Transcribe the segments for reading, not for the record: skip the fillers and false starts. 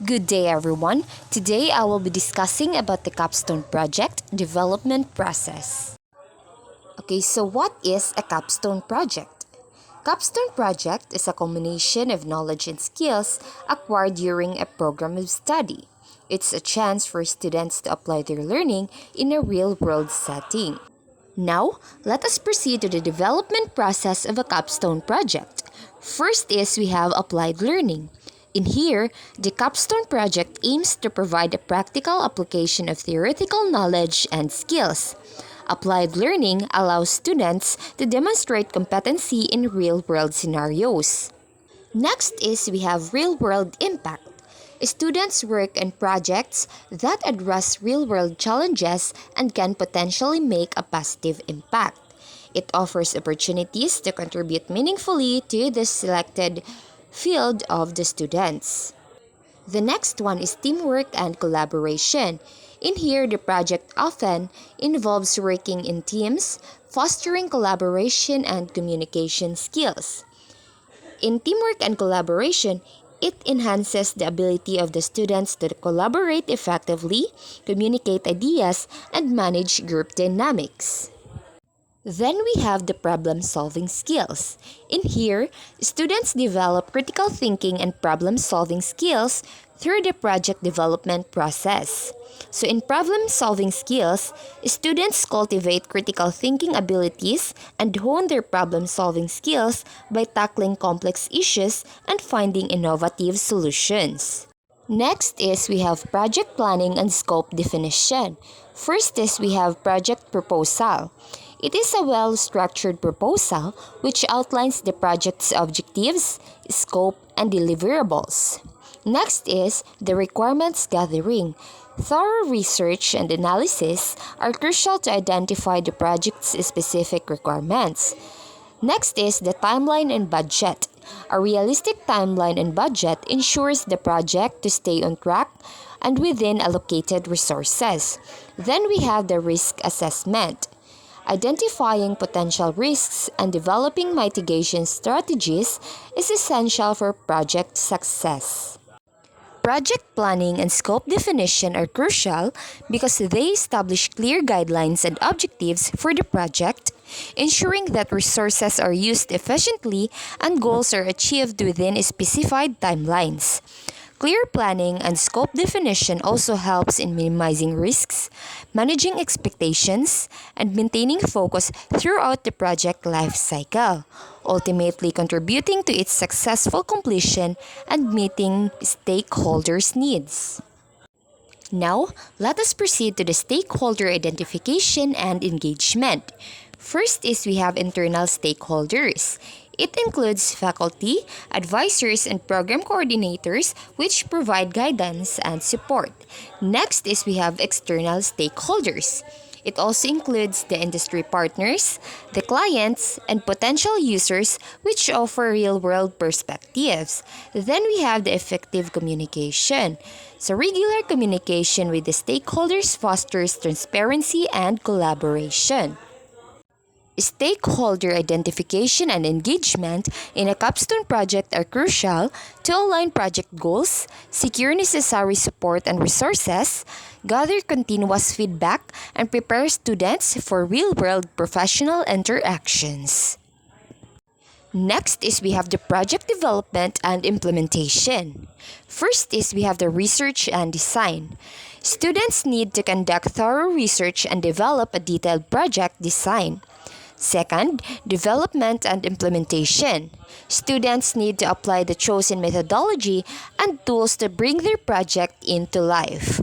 Good day everyone. Today I will be discussing about the Capstone project development process. Okay, so what is a Capstone project? Capstone project is a combination of knowledge and skills acquired during a program of study. It's a chance for students to apply their learning in a real-world setting. Now, let us proceed to the development process of a capstone project. First is we have applied learning. In here, the capstone project aims to provide a practical application of theoretical knowledge and skills. Applied learning allows students to demonstrate competency in real-world scenarios. Next is we have real-world impact. Students work on projects that address real-world challenges and can potentially make a positive impact. It offers opportunities to contribute meaningfully to the selected field of the students. The next one is teamwork and collaboration. In here, the project often involves working in teams, fostering collaboration and communication skills. In teamwork and collaboration, it enhances the ability of the students to collaborate effectively, communicate ideas, and manage group dynamics. Then we have the problem-solving skills. In here, students develop critical thinking and problem-solving skills through the project development process. So in problem-solving skills, students cultivate critical thinking abilities and hone their problem-solving skills by tackling complex issues and finding innovative solutions. Next is we have project planning and scope definition. First is we have project proposal. It is a well-structured proposal which outlines the project's objectives, scope, and deliverables. Next is the requirements gathering. Thorough research and analysis are crucial to identify the project's specific requirements. Next is the timeline and budget. A realistic timeline and budget ensures the project to stay on track and within allocated resources. Then we have the risk assessment. Identifying potential risks and developing mitigation strategies is essential for project success. Project planning and scope definition are crucial because they establish clear guidelines and objectives for the project, ensuring that resources are used efficiently and goals are achieved within specified timelines. Clear planning and scope definition also helps in minimizing risks, managing expectations, and maintaining focus throughout the project life cycle, ultimately contributing to its successful completion and meeting stakeholders' needs. Now, let us proceed to the stakeholder identification and engagement. First is we have internal stakeholders. It includes faculty, advisors, and program coordinators which provide guidance and support. Next is we have external stakeholders. It also includes the industry partners, the clients, and potential users which offer real-world perspectives. Then we have the effective communication. So regular communication with the stakeholders fosters transparency and collaboration. Stakeholder identification and engagement in a capstone project are crucial to align project goals, secure necessary support and resources, gather continuous feedback, and prepare students for real-world professional interactions. Next is we have the project development and implementation. First is we have the research and design. Students need to conduct thorough research and develop a detailed project design. Second, development and implementation. Students need to apply the chosen methodology and tools to bring their project into life.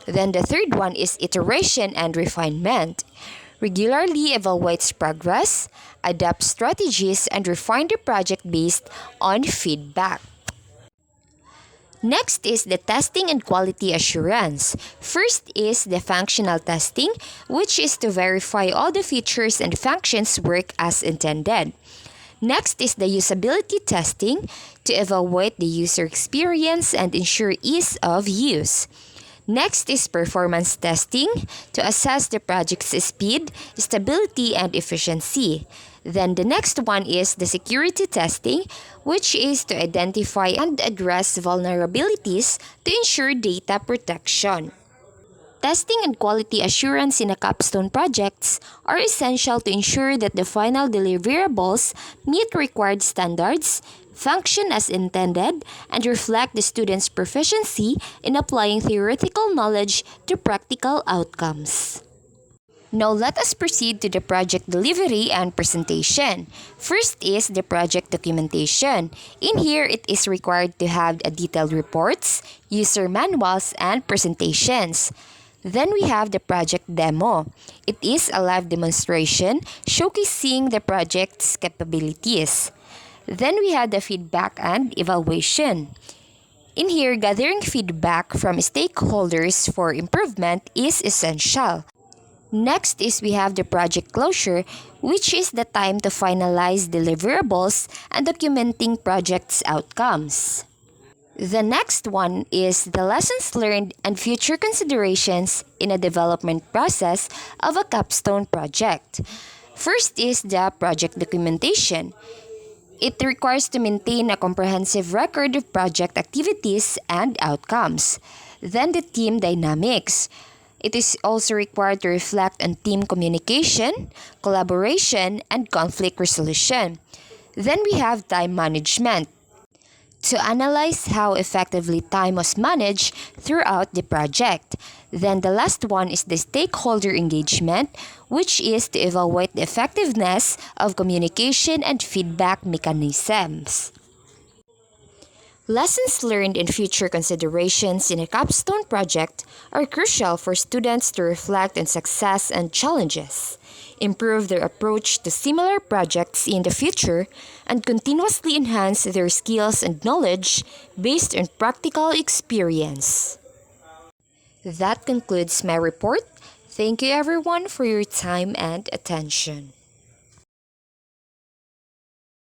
Then the third one is iteration and refinement. Regularly evaluates progress, adapt strategies, and refine the project based on feedback. Next is the testing and quality assurance. First is the functional testing, which is to verify all the features and functions work as intended. Next is the usability testing to evaluate the user experience and ensure ease of use. Next is performance testing to assess the project's speed, stability, and efficiency. Then the next one is the security testing, which is to identify and address vulnerabilities to ensure data protection. Testing and quality assurance in a capstone projects are essential to ensure that the final deliverables meet required standards, function as intended, and reflect the student's proficiency in applying theoretical knowledge to practical outcomes. Now let us proceed to the project delivery and presentation. First is the project documentation. In here, it is required to have a detailed reports, user manuals, and presentations. Then we have the project demo. It is a live demonstration showcasing the project's capabilities. Then we have the feedback and evaluation. In here, gathering feedback from stakeholders for improvement is essential. Next is we have the project closure, which is the time to finalize deliverables and documenting project's outcomes. The next one is the lessons learned and future considerations in a development process of a capstone project. First is the project documentation. It requires to maintain a comprehensive record of project activities and outcomes. Then the team dynamics. It is also required to reflect on team communication, collaboration, and conflict resolution. Then we have time management to analyze how effectively time was managed throughout the project. Then the last one is the stakeholder engagement, which is to evaluate the effectiveness of communication and feedback mechanisms. Lessons learned and future considerations in a capstone project are crucial for students to reflect on success and challenges, improve their approach to similar projects in the future, and continuously enhance their skills and knowledge based on practical experience. That concludes my report. Thank you everyone for your time and attention.